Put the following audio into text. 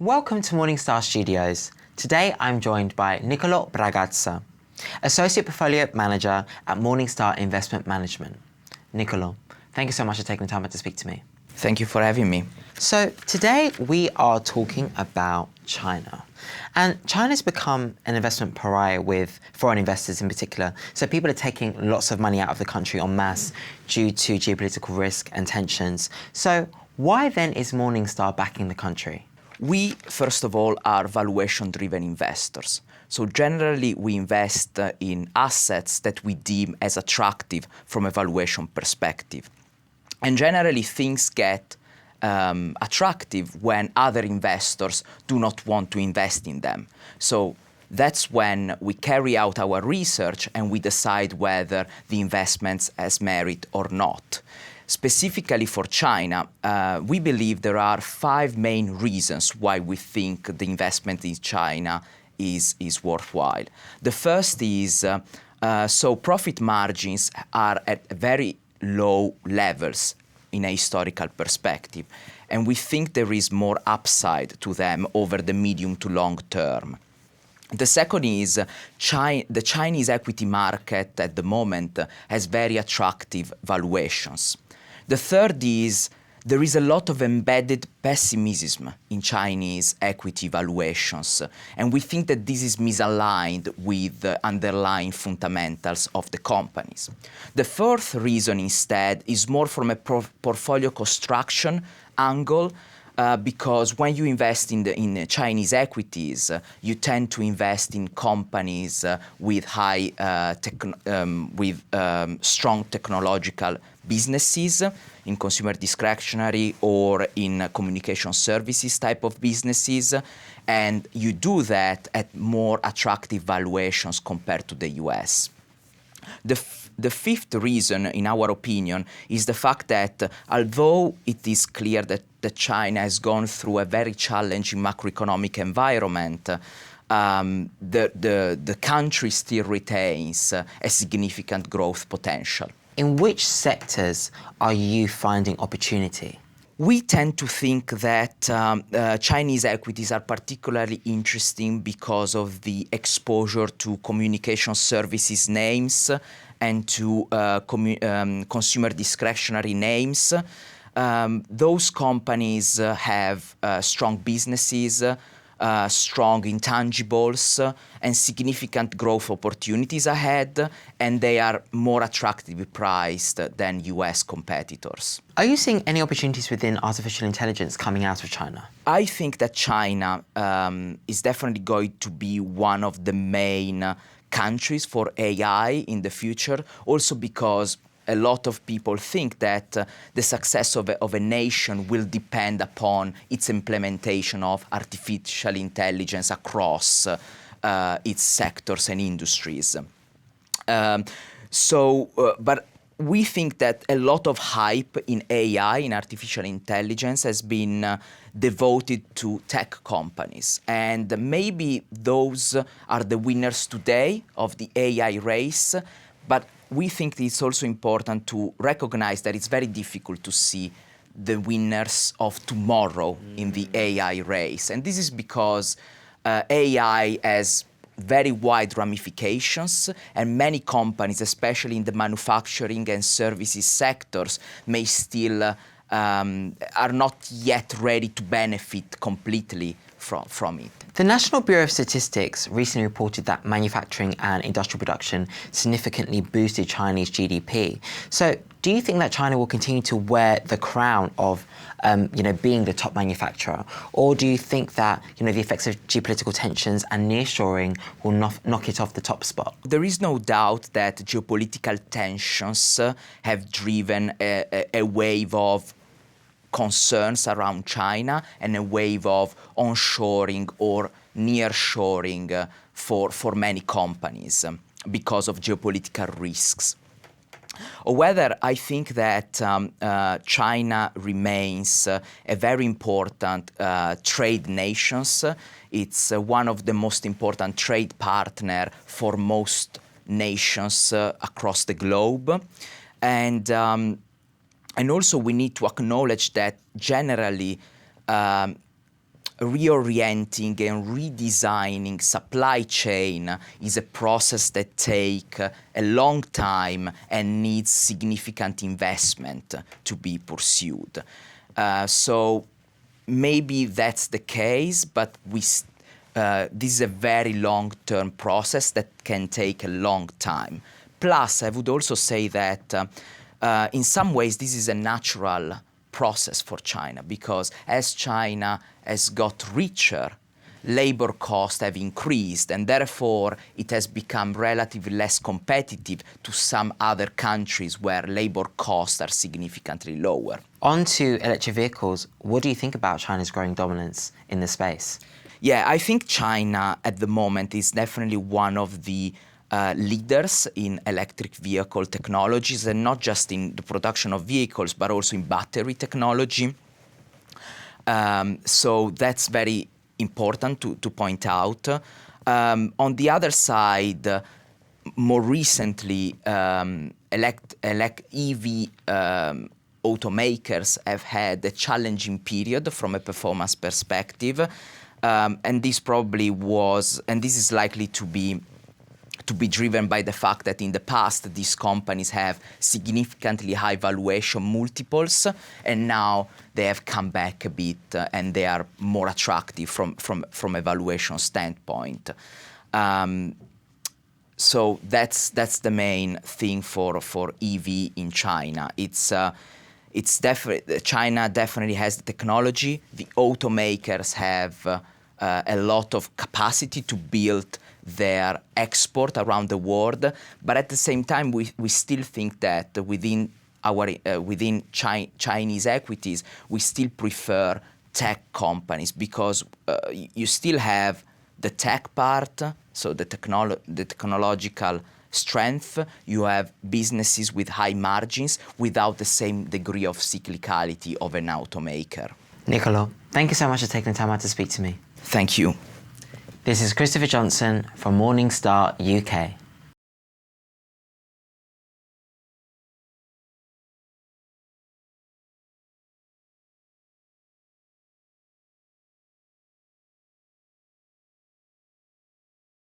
Welcome to Morningstar Studios. Today I'm joined by Niccolò Bragazza, Associate Portfolio Manager at Morningstar Investment Management. Niccolò, thank you so much for taking the time out to speak to me. Thank you for having me. So today we are talking about China. And China's become an investment pariah with foreign investors in particular. So people are taking lots of money out of the country en masse due to geopolitical risk and tensions. So why then is Morningstar backing the country? We, first of all, are valuation-driven investors. So generally, we invest in assets that we deem as attractive from a valuation perspective. And generally, things get attractive when other investors do not want to invest in them. So that's when we carry out our research and we decide whether the investments has merit or not. Specifically for China, we believe there are 5 main reasons why we think the investment in China is worthwhile. The first is, so profit margins are at very low levels in a historical perspective, and we think there is more upside to them over the medium to long term. The second is the Chinese equity market at the moment has very attractive valuations. The third is there is a lot of embedded pessimism in Chinese equity valuations, and we think that this is misaligned with the underlying fundamentals of the companies. The fourth reason instead is more from a portfolio construction angle, because when you invest in Chinese equities, you tend to invest in companies with strong technological businesses, in consumer discretionary or in communication services type of businesses, and you do that at more attractive valuations compared to the US. The fifth reason, in our opinion, is the fact that although it is clear that China has gone through a very challenging macroeconomic environment, the country still retains a significant growth potential. In which sectors are you finding opportunity? We tend to think that Chinese equities are particularly interesting because of the exposure to communication services names and to consumer discretionary names. Those companies have strong businesses, strong intangibles, and significant growth opportunities ahead, and they are more attractively priced than US competitors. Are you seeing any opportunities within artificial intelligence coming out of China? I think that China is definitely going to be one of the main countries for AI in the future, also because a lot of people think that the success of a nation will depend upon its implementation of artificial intelligence across its sectors and industries. But we think that a lot of hype in AI, in artificial intelligence, has been devoted to tech companies. And maybe those are the winners today of the AI race, but we think it's also important to recognize that it's very difficult to see the winners of tomorrow in the AI race. And this is because AI has very wide ramifications, and many companies, especially in the manufacturing and services sectors, may still are not yet ready to benefit completely from it. The National Bureau of Statistics recently reported that manufacturing and industrial production significantly boosted Chinese GDP. So do you think that China will continue to wear the crown of being the top manufacturer? Or do you think that the effects of geopolitical tensions and nearshoring will knock it off the top spot? There is no doubt that geopolitical tensions have driven a wave of concerns around China and a wave of onshoring or nearshoring for many companies because of geopolitical risks. However, I think that China remains a very important trade nation. It's one of the most important trade partners for most nations across the globe. And also we need to acknowledge that generally reorienting and redesigning supply chain is a process that takes a long time and needs significant investment to be pursued. So maybe that's the case, but this is a very long-term process that can take a long time. Plus, I would also say that in some ways this is a natural process for China, because as China has got richer, labor costs have increased, and therefore it has become relatively less competitive to some other countries where labor costs are significantly lower. On to electric vehicles, what do you think about China's growing dominance in the space? Yeah, I think China at the moment is definitely one of the leaders in electric vehicle technologies, and not just in the production of vehicles, but also in battery technology. So that's very important to point out. On the other side, more recently, EV automakers have had a challenging period from a performance perspective, and this is likely to be driven by the fact that in the past these companies have significantly high valuation multiples, and now they have come back a bit and they are more attractive from a valuation standpoint. So that's the main thing for EV in China. China definitely has the technology. The automakers have a lot of capacity to build their export around the world, but at the same time, we still think that within Chinese equities, we still prefer tech companies, because you still have the tech part, so the technological strength. You have businesses with high margins without the same degree of cyclicality of an automaker. Niccolò, thank you so much for taking the time out to speak to me. Thank you. This is Christopher Johnson from Morningstar UK.